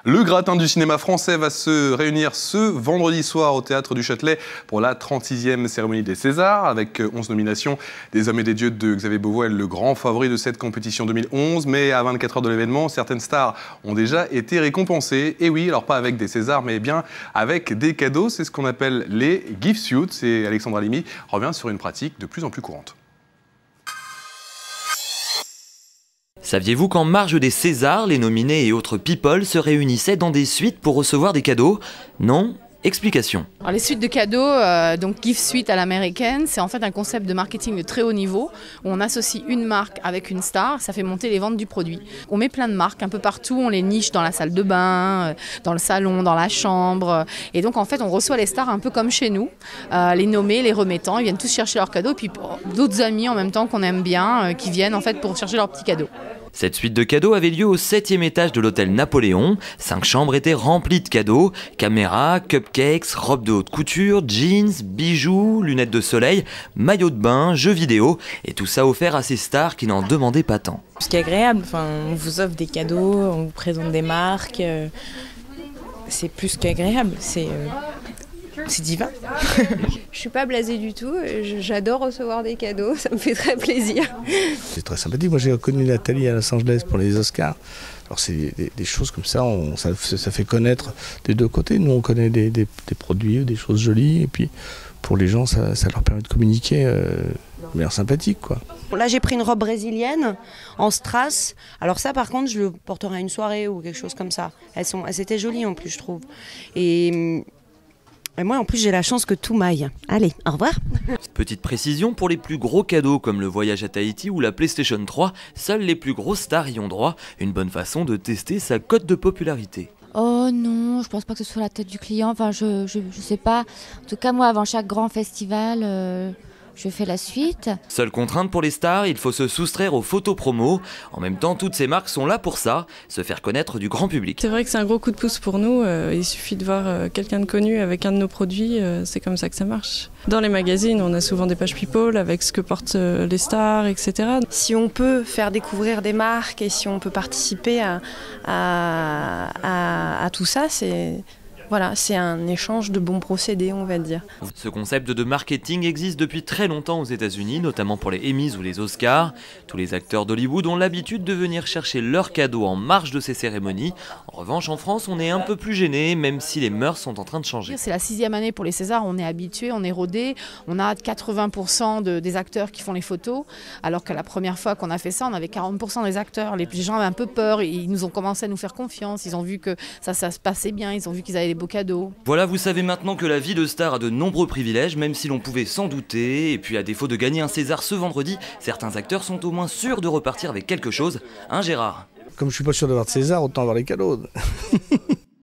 Le gratin du cinéma français va se réunir ce vendredi soir au Théâtre du Châtelet pour la 36e cérémonie des Césars, avec 11 nominations. Des Hommes et des Dieux de Xavier Beauvois, le grand favori de cette compétition 2011. Mais à 24 heures de l'événement, certaines stars ont déjà été récompensées. Et oui, alors pas avec des Césars, mais bien avec des cadeaux. C'est ce qu'on appelle les gift suits. Et Alexandra Limy revient sur une pratique de plus en plus courante. Saviez-vous qu'en marge des Césars, les nominés et autres people se réunissaient dans des suites pour recevoir des cadeaux? Non? Explication. Alors les suites de cadeaux, donc gift suite à l'américaine, c'est en fait un concept de marketing de très haut niveau où on associe une marque avec une star, ça fait monter les ventes du produit. On met plein de marques un peu partout, on les niche dans la salle de bain, dans le salon, dans la chambre. Et donc en fait on reçoit les stars un peu comme chez nous, les nommés, les remettants, ils viennent tous chercher leurs cadeaux, et puis d'autres amis en même temps qu'on aime bien qui viennent en fait pour chercher leurs petits cadeaux. Cette suite de cadeaux avait lieu au 7e étage de l'hôtel Napoléon. 5 chambres étaient remplies de cadeaux. Caméras, cupcakes, robes de haute couture, jeans, bijoux, lunettes de soleil, maillots de bain, jeux vidéo. Et tout ça offert à ces stars qui n'en demandaient pas tant. Ce qui est agréable, on vous offre des cadeaux, on vous présente des marques. C'est plus qu'agréable, c'est divin. Je suis pas blasée du tout, j'adore recevoir des cadeaux, ça me fait très plaisir. C'est très sympathique, moi j'ai connu Nathalie à Los Angeles pour les Oscars. Alors c'est des choses comme ça, ça fait connaître des deux côtés. Nous on connaît des produits, des choses jolies, et puis pour les gens ça leur permet de communiquer de manière sympathique, quoi. Là j'ai pris une robe brésilienne en strass, alors ça par contre je le porterai à une soirée ou quelque chose comme ça. Elles étaient jolies en plus je trouve. Et moi, en plus, j'ai la chance que tout m'aille. Allez, au revoir. Petite précision, pour les plus gros cadeaux comme le voyage à Tahiti ou la PlayStation 3, seules les plus grosses stars y ont droit. Une bonne façon de tester sa cote de popularité. Oh non, je pense pas que ce soit la tête du client. Enfin, je sais pas. En tout cas, moi, avant chaque grand festival, je fais la suite. Seule contrainte pour les stars, il faut se soustraire aux photos promo. En même temps, toutes ces marques sont là pour ça, se faire connaître du grand public. C'est vrai que c'est un gros coup de pouce pour nous. Il suffit de voir quelqu'un de connu avec un de nos produits, c'est comme ça que ça marche. Dans les magazines, on a souvent des pages people avec ce que portent les stars, etc. Si on peut faire découvrir des marques et si on peut participer à tout ça, c'est un échange de bons procédés, on va dire. Ce concept de marketing existe depuis très longtemps aux États-Unis, notamment pour les Emmys ou les Oscars. Tous les acteurs d'Hollywood ont l'habitude de venir chercher leurs cadeaux en marge de ces cérémonies. En revanche, en France, on est un peu plus gêné, même si les mœurs sont en train de changer. C'est la 6e année pour les Césars, on est habitué, on est rodé. On a 80% des acteurs qui font les photos, alors qu'à la première fois qu'on a fait ça, on avait 40% des acteurs. Les gens avaient un peu peur, ils nous ont commencé à nous faire confiance, ils ont vu que ça se passait bien, ils ont vu qu'ils avaient des beaux cadeaux. Voilà, vous savez maintenant que la vie de star a de nombreux privilèges, même si l'on pouvait s'en douter. Et puis à défaut de gagner un César ce vendredi, certains acteurs sont au moins sûrs de repartir avec quelque chose. Hein, Gérard? Comme je suis pas sûr d'avoir de César, autant avoir les cadeaux.